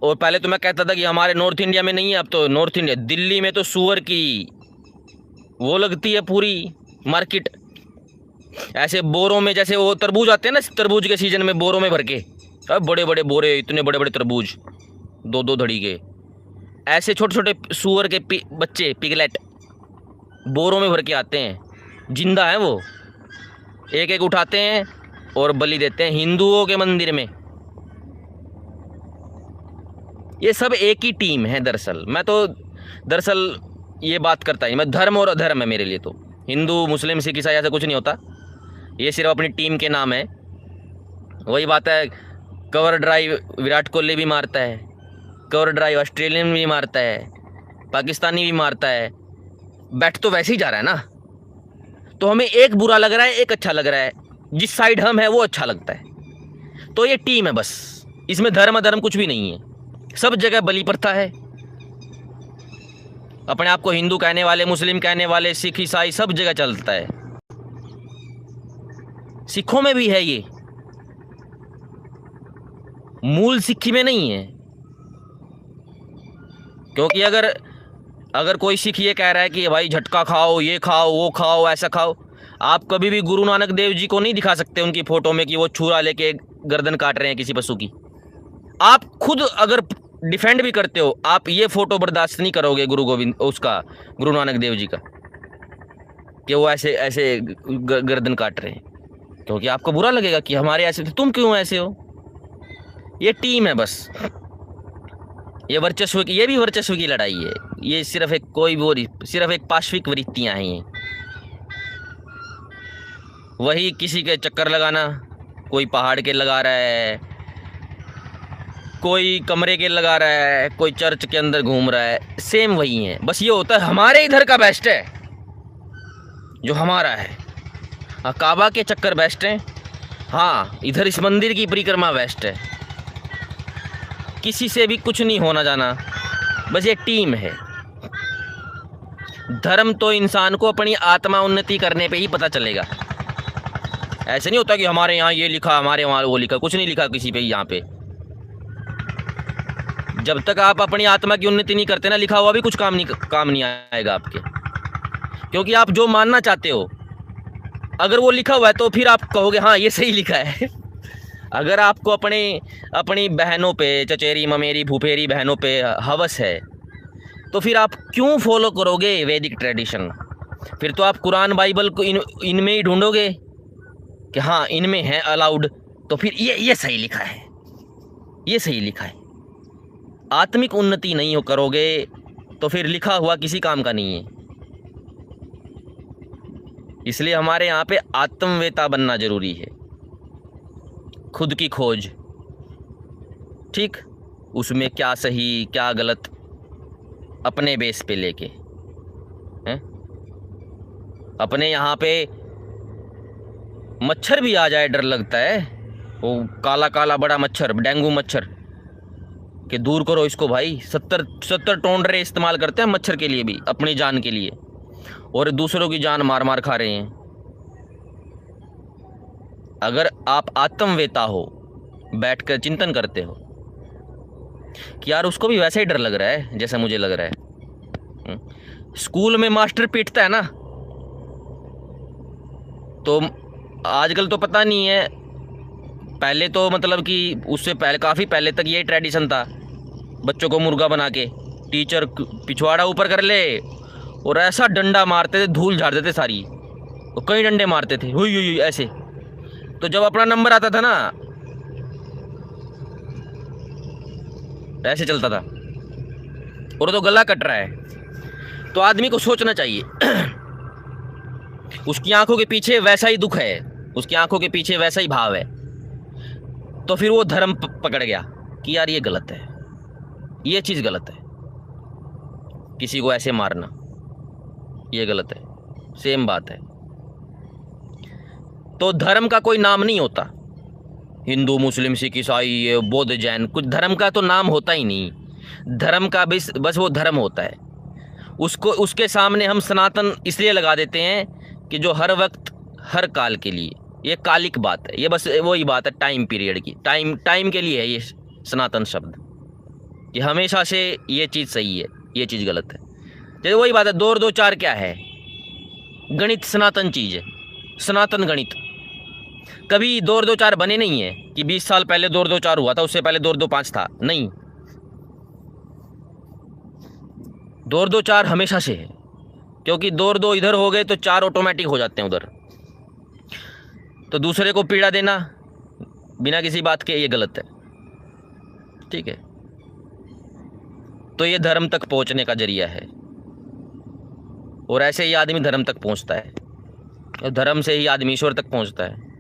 और पहले तो मैं कहता था कि हमारे नॉर्थ इंडिया में नहीं है, अब तो नॉर्थ इंडिया, दिल्ली में तो सुअर की वो लगती है पूरी मार्केट। ऐसे बोरों में, जैसे वो तरबूज आते हैं ना, तरबूज के सीजन में बोरों में भर के, अब बड़े बड़े बोरे, इतने बड़े बड़े तरबूज, दो दो धड़ी के, ऐसे छोटे छोटे सुअर के बच्चे, पिगलेट, बोरों में भर के आते हैं। जिंदा है वो, एक एक उठाते हैं और बलि देते हैं हिंदुओं के मंदिर में। ये सब एक ही टीम है दरअसल। मैं तो दरअसल ये बात करता ही, मैं धर्म और अधर्म है मेरे लिए तो। हिंदू मुस्लिम सिख ईसाई ऐसा कुछ नहीं होता, ये सिर्फ अपनी टीम के नाम है। वही बात है, कवर ड्राइव विराट कोहली भी मारता है, कवर ड्राइव ऑस्ट्रेलियन भी मारता है, पाकिस्तानी भी मारता है, बैट तो वैसे ही जा रहा है ना। तो हमें एक बुरा लग रहा है, एक अच्छा लग रहा है, जिस साइड हम है वो अच्छा लगता है। तो ये टीम है बस, इसमें धर्म अधर्म कुछ भी नहीं है। सब जगह बलि प्रथा है। अपने आप को हिंदू कहने वाले, मुस्लिम कहने वाले, सिख ईसाई सब जगह चलता है। सिखों में भी है ये, मूल सिक्खी में नहीं है। क्योंकि अगर कोई सिख ये कह रहा है कि भाई झटका खाओ, ये खाओ, वो खाओ, ऐसा खाओ, आप कभी भी गुरु नानक देव जी को नहीं दिखा सकते उनकी फोटो में कि वो छुरा लेके गर्दन काट रहे हैं किसी पशु की। आप खुद अगर डिफेंड भी करते हो, आप ये फोटो बर्दाश्त नहीं करोगे गुरु नानक देव जी का, कि वो ऐसे ऐसे गर्दन काट रहे हैं, क्योंकि आपको बुरा लगेगा कि हमारे ऐसे थे, तुम क्यों ऐसे हो। ये टीम है बस, ये वर्चस्व की, ये भी वर्चस्व की लड़ाई है। ये सिर्फ एक पाश्विक वृत्तियां हैं। ये वही किसी के चक्कर लगाना, कोई पहाड़ के लगा रहा है, कोई कमरे के लगा रहा है, कोई चर्च के अंदर घूम रहा है, सेम वही है। बस ये होता है हमारे इधर का बेस्ट है, जो हमारा है। हाँ, काबा के चक्कर बेस्ट हैं, हाँ इधर इस मंदिर की परिक्रमा बेस्ट है। किसी से भी कुछ नहीं होना जाना, बस ये टीम है। धर्म तो इंसान को अपनी आत्मा उन्नति करने पे ही पता चलेगा। ऐसे नहीं होता कि हमारे यहाँ ये लिखा, हमारे वहाँ वो लिखा, कुछ नहीं लिखा किसी पे यहाँ पे। जब तक आप अपनी आत्मा की उन्नति नहीं करते ना, लिखा हुआ भी कुछ काम नहीं आएगा आपके। क्योंकि आप जो मानना चाहते हो, अगर वो लिखा हुआ है तो फिर आप कहोगे हाँ ये सही लिखा है। अगर आपको अपनी बहनों पे, चचेरी ममेरी फूफेरी बहनों पे हवस है, तो फिर आप क्यों फॉलो करोगे वैदिक ट्रेडिशन। फिर तो आप कुरान बाइबल को इनमें ही ढूंढोगे कि हाँ इनमें है अलाउड, तो फिर ये सही लिखा है, ये सही लिखा है। आत्मिक उन्नति नहीं हो करोगे तो फिर लिखा हुआ किसी काम का नहीं है। इसलिए हमारे यहाँ पे आत्मवेता बनना जरूरी है, खुद की खोज, ठीक, उसमें क्या सही क्या गलत अपने बेस पे लेके हैं। अपने यहाँ पे मच्छर भी आ जाए डर लगता है, वो काला काला बड़ा मच्छर, डेंगू मच्छर, कि दूर करो इसको भाई। 70 टोंडरे इस्तेमाल करते हैं मच्छर के लिए भी, अपनी जान के लिए, और दूसरों की जान मार मार खा रहे हैं। अगर आप आत्मवेता हो, बैठकर चिंतन करते हो कि यार उसको भी वैसे ही डर लग रहा है जैसा मुझे लग रहा है। स्कूल में मास्टर पीटता है ना, तो आजकल तो पता नहीं है, पहले तो मतलब कि उससे पहले, काफ़ी पहले तक ये ट्रेडिशन था, बच्चों को मुर्गा बना के टीचर पिछवाड़ा ऊपर कर ले और ऐसा डंडा मारते थे, धूल झाड़ देते सारी, तो कई डंडे मारते थे, हुई हुई ऐसे। तो जब अपना नंबर आता था ना, ऐसे चलता था, और तो गला कट रहा है। तो आदमी को सोचना चाहिए, उसकी आंखों के पीछे वैसा ही दुख है, उसकी आंखों के पीछे वैसा ही भाव है। तो फिर वो धर्म पकड़ गया कि यार ये गलत है, ये चीज़ गलत है, किसी को ऐसे मारना ये गलत है, सेम बात है। तो धर्म का कोई नाम नहीं होता, हिंदू मुस्लिम सिख ईसाई बौद्ध जैन, कुछ धर्म का तो नाम होता ही नहीं। धर्म का बस वो धर्म होता है, उसके सामने हम सनातन इसलिए लगा देते हैं कि जो हर वक्त हर काल के लिए, ये कालिक बात है, ये बस वही बात है टाइम पीरियड की, टाइम के लिए है ये सनातन शब्द। कि हमेशा से ये चीज़ सही है, ये चीज़ गलत है। जैसे वही बात है, 2 और 2 4 क्या है? गणित सनातन चीज़ है, सनातन गणित। कभी 2 और 2 4 बने नहीं है कि 20 साल पहले 2 और 2 4 हुआ था, उससे पहले 2 और 2 5 था, नहीं। 2 और 2 4 हमेशा से है, क्योंकि 2 और 2 इधर हो गए तो 4 ऑटोमेटिक हो जाते हैं उधर। तो दूसरे को पीड़ा देना बिना किसी बात के, ये गलत है, ठीक है। तो ये धर्म तक पहुंचने का जरिया है, और ऐसे ही आदमी धर्म तक पहुंचता है, और धर्म से ही आदमी ईश्वर तक पहुंचता है।